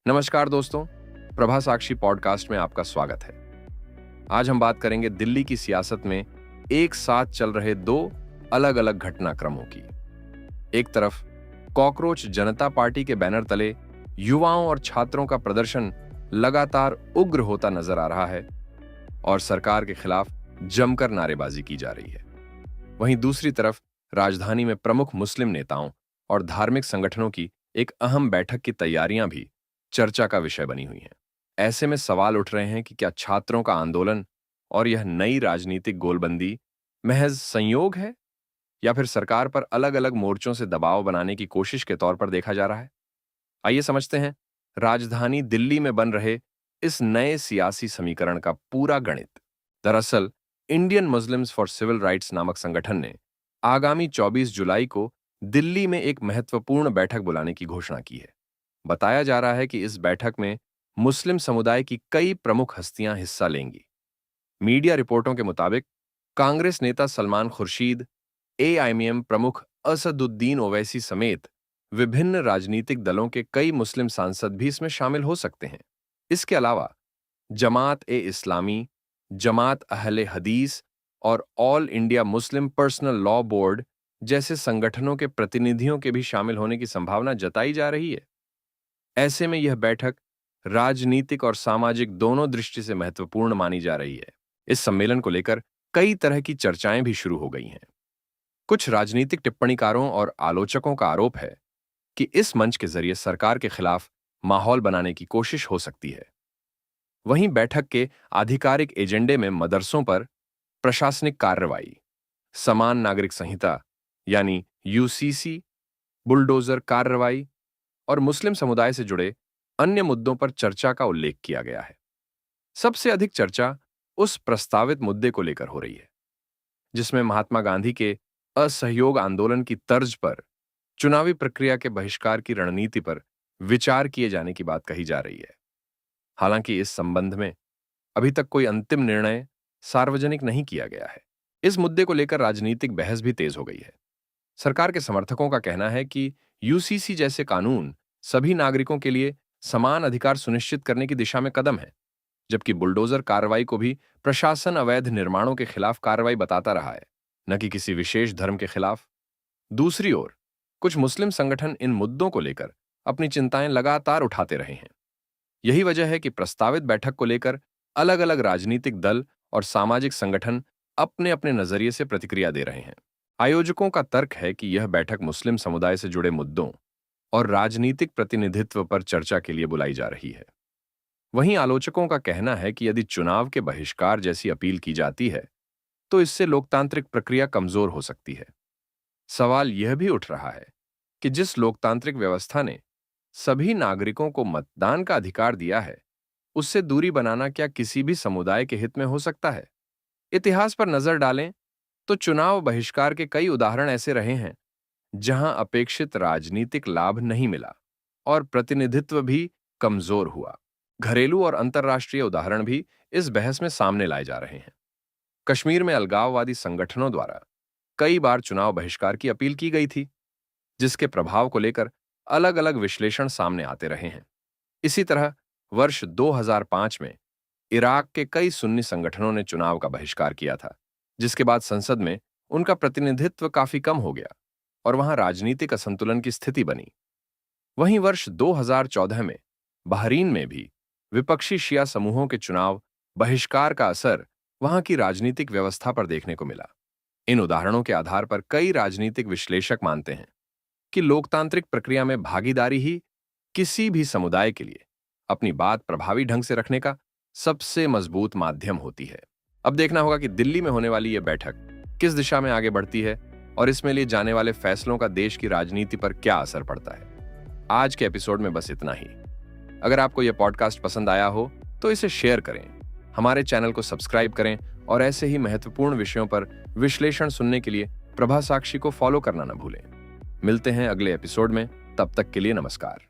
नमस्कार दोस्तों, प्रभा साक्षी पॉडकास्ट में आपका स्वागत है। आज हम बात करेंगे दिल्ली की सियासत में एक साथ चल रहे दो अलग अलग घटनाक्रमों की। एक तरफ कॉकरोच जनता पार्टी के बैनर तले युवाओं और छात्रों का प्रदर्शन लगातार उग्र होता नजर आ रहा है और सरकार के खिलाफ जमकर नारेबाजी की जा रही है। वहीं दूसरी तरफ राजधानी में प्रमुख मुस्लिम नेताओं और धार्मिक संगठनों की एक अहम बैठक की तैयारियां भी चर्चा का विषय बनी हुई हैं। ऐसे में सवाल उठ रहे हैं कि क्या छात्रों का आंदोलन और यह नई राजनीतिक गोलबंदी महज संयोग है या फिर सरकार पर अलग अलग मोर्चों से दबाव बनाने की कोशिश के तौर पर देखा जा रहा है। आइए समझते हैं राजधानी दिल्ली में बन रहे इस नए सियासी समीकरण का पूरा गणित। दरअसल Indian Muslims for civil rights नामक संगठन ने आगामी 24 जुलाई को दिल्ली में एक महत्वपूर्ण बैठक बुलाने की घोषणा की है। बताया जा रहा है कि इस बैठक में मुस्लिम समुदाय की कई प्रमुख हस्तियां हिस्सा लेंगी। मीडिया रिपोर्टों के मुताबिक कांग्रेस नेता सलमान खुर्शीद, एआईएमआईएम प्रमुख असदुद्दीन ओवैसी समेत विभिन्न राजनीतिक दलों के कई मुस्लिम सांसद भी इसमें शामिल हो सकते हैं। इसके अलावा जमात-ए-इस्लामी, जमात अहले हदीस और all India Muslim personal law board जैसे संगठनों के प्रतिनिधियों के भी शामिल होने की संभावना जताई जा रही है। ऐसे में यह बैठक राजनीतिक और सामाजिक दोनों दृष्टि से महत्वपूर्ण मानी जा रही है। इस सम्मेलन को लेकर कई तरह की चर्चाएं भी शुरू हो गई हैं। कुछ राजनीतिक टिप्पणीकारों और आलोचकों का आरोप है कि इस मंच के जरिए सरकार के खिलाफ माहौल बनाने की कोशिश हो सकती है। वहीं बैठक के आधिकारिक एजेंडे में मदरसों पर प्रशासनिक कार्रवाई, समान नागरिक संहिता यानी यूसीसी, बुलडोजर कार्रवाई और मुस्लिम समुदाय से जुड़े अन्य मुद्दों पर चर्चा का उल्लेख किया गया है। सबसे अधिक चर्चा उस प्रस्तावित मुद्दे को लेकर हो रही है जिसमें महात्मा गांधी के असहयोग आंदोलन की तर्ज पर चुनावी प्रक्रिया के बहिष्कार की रणनीति पर विचार किए जाने की बात कही जा रही है। हालांकि इस संबंध में अभी तक कोई अंतिम निर्णय सार्वजनिक नहीं किया गया है। इस मुद्दे को लेकर राजनीतिक बहस भी तेज हो गई है। सरकार के समर्थकों का कहना है कि यूसीसी जैसे कानून सभी नागरिकों के लिए समान अधिकार सुनिश्चित करने की दिशा में कदम है, जबकि बुलडोजर कार्रवाई को भी प्रशासन अवैध निर्माणों के खिलाफ कार्रवाई बताता रहा है, न कि किसी विशेष धर्म के खिलाफ। दूसरी ओर कुछ मुस्लिम संगठन इन मुद्दों को लेकर अपनी चिंताएं लगातार उठाते रहे हैं। यही वजह है कि प्रस्तावित बैठक को लेकर अलग अलग राजनीतिक दल और सामाजिक संगठन अपने अपने नजरिए से प्रतिक्रिया दे रहे हैं। आयोजकों का तर्क है कि यह बैठक मुस्लिम समुदाय से जुड़े मुद्दों और राजनीतिक प्रतिनिधित्व पर चर्चा के लिए बुलाई जा रही है। वहीं आलोचकों का कहना है कि यदि चुनाव के बहिष्कार जैसी अपील की जाती है तो इससे लोकतांत्रिक प्रक्रिया कमजोर हो सकती है। सवाल यह भी उठ रहा है कि जिस लोकतांत्रिक व्यवस्था ने सभी नागरिकों को मतदान का अधिकार दिया है, उससे दूरी बनाना क्या किसी भी समुदाय के हित में हो सकता है? इतिहास पर नजर डालें तो चुनाव बहिष्कार के कई उदाहरण ऐसे रहे हैं जहां अपेक्षित राजनीतिक लाभ नहीं मिला और प्रतिनिधित्व भी कमजोर हुआ। घरेलू और अंतर्राष्ट्रीय उदाहरण भी इस बहस में सामने लाए जा रहे हैं। कश्मीर में अलगाववादी संगठनों द्वारा कई बार चुनाव बहिष्कार की अपील की गई थी, जिसके प्रभाव को लेकर अलग अलग विश्लेषण सामने आते रहे हैं। इसी तरह वर्ष 2005 में इराक के कई सुन्नी संगठनों ने चुनाव का बहिष्कार किया था, जिसके बाद संसद में उनका प्रतिनिधित्व काफी कम हो गया और वहां राजनीतिक असंतुलन की स्थिति बनी। वहीं वर्ष 2014 में बहरीन में भी विपक्षी शिया समूहों के चुनाव बहिष्कार का असर वहां की राजनीतिक व्यवस्था पर देखने को मिला। इन उदाहरणों के आधार पर कई राजनीतिक विश्लेषक मानते हैं कि लोकतांत्रिक प्रक्रिया में भागीदारी ही किसी भी समुदाय के लिए अपनी बात प्रभावी ढंग से रखने का सबसे मजबूत माध्यम होती है। अब देखना होगा कि दिल्ली में होने वाली यह बैठक किस दिशा में आगे बढ़ती है और इसमें लिए जाने वाले फैसलों का देश की राजनीति पर क्या असर पड़ता है। आज के एपिसोड में बस इतना ही। अगर आपको यह पॉडकास्ट पसंद आया हो तो इसे शेयर करें, हमारे चैनल को सब्सक्राइब करें और ऐसे ही महत्वपूर्ण विषयों पर विश्लेषण सुनने के लिए प्रभा साक्षी को फॉलो करना न भूलें। मिलते हैं अगले एपिसोड में, तब तक के लिए नमस्कार।